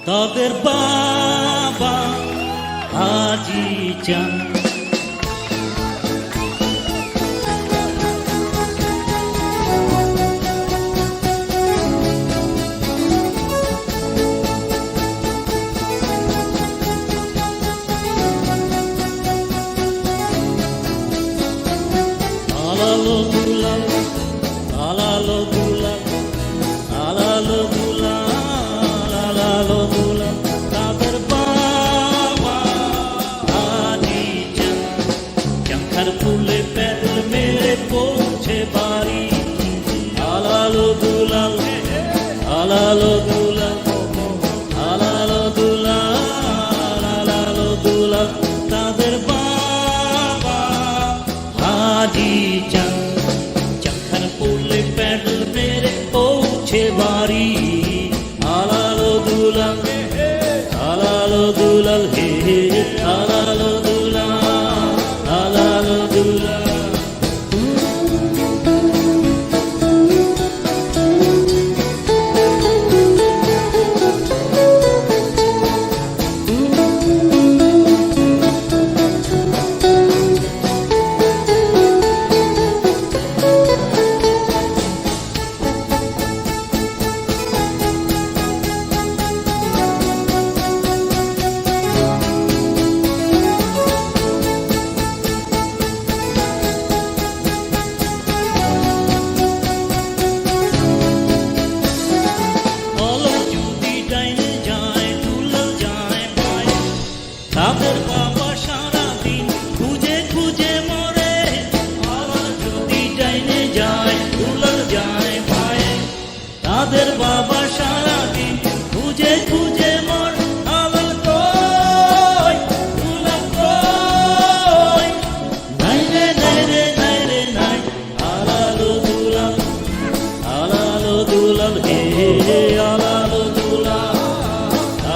তাদের বাবা হাজি চান। আলালো দুলাল আলালো দুলাল আলালো দুলাল আলালো দুলাল তাদের বাবা হাজি চান। চাঁখার ফুলে প্যাডেল মেরে পৌঁছে বাড়ি। আলালো দুলাল আলালো দুলাল আলালো দুলাল আলালো দুলাল তাদের বাবা হাজি চান। চাঁখার ফুলে প্যাডেল মেরে পৌঁছে বাড়ি। আলালো দুলাল আলালো দুলাল হে আলালো দুলাল আলালো দুলাল। তাদের বাবা সারাদিন খুঁজে খুঁজে মরে। আবার যদি ডাইনে যায় দুলাল যায় পায়ে। তাদের বাবা সারাদিন খুঁজে খুঁজে মরে। আবার কই দুলাল কই নাই রে নাই রে নাই রে নাই। আলালো দুলাল আলালো দুলাল হে আলালো দুলাল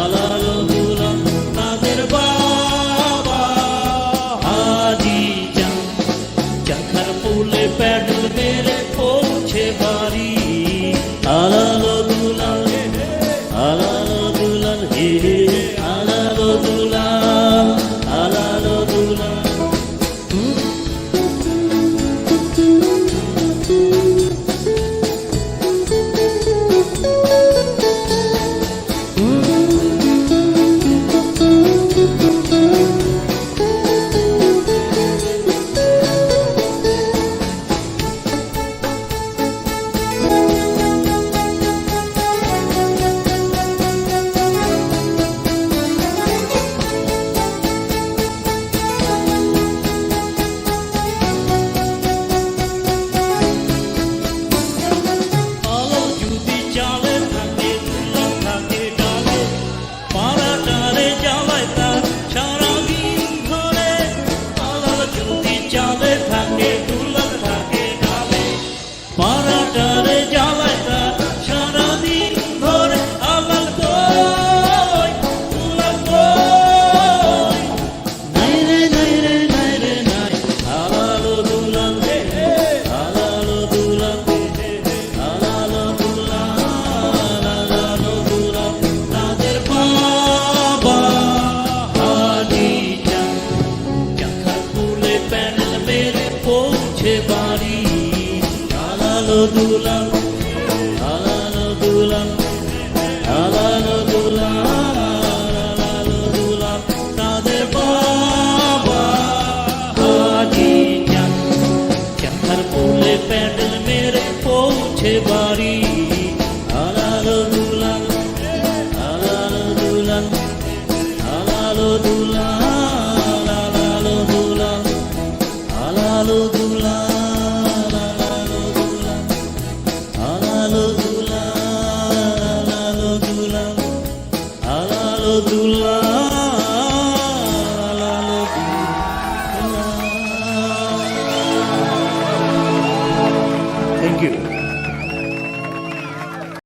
আলালো দুলাল তাদের বাবা হাজি চান। চাঁখার ফুলে প্যাডেল মেরে পৌঁছে বাড়ি। আলালো দুলাল আলালো দুলাল হে আলালো দুলাল আলালো দুলাল। পারাটারে জ্বালায় তার সারাদিন ধরে। আলাল কই দুলাল কই নাই রে নাই রে নাই রে নাই। আলালো দুলাল আলালো দুলাল আলালো দুলাল আলালো দুলাল তাদের বাবা হাজি চান। চাঁখার ফুলে প্যাডেল মেরে পৌঁছে বাড়ি। আলালো দুলাল আলালো দুলাল আলালো দুলাল আলালো দুলাল তাদের বাবা হাজি চান। চাঁখার ফুলে প্যাডেল মেরে পৌঁছে বাড়ি।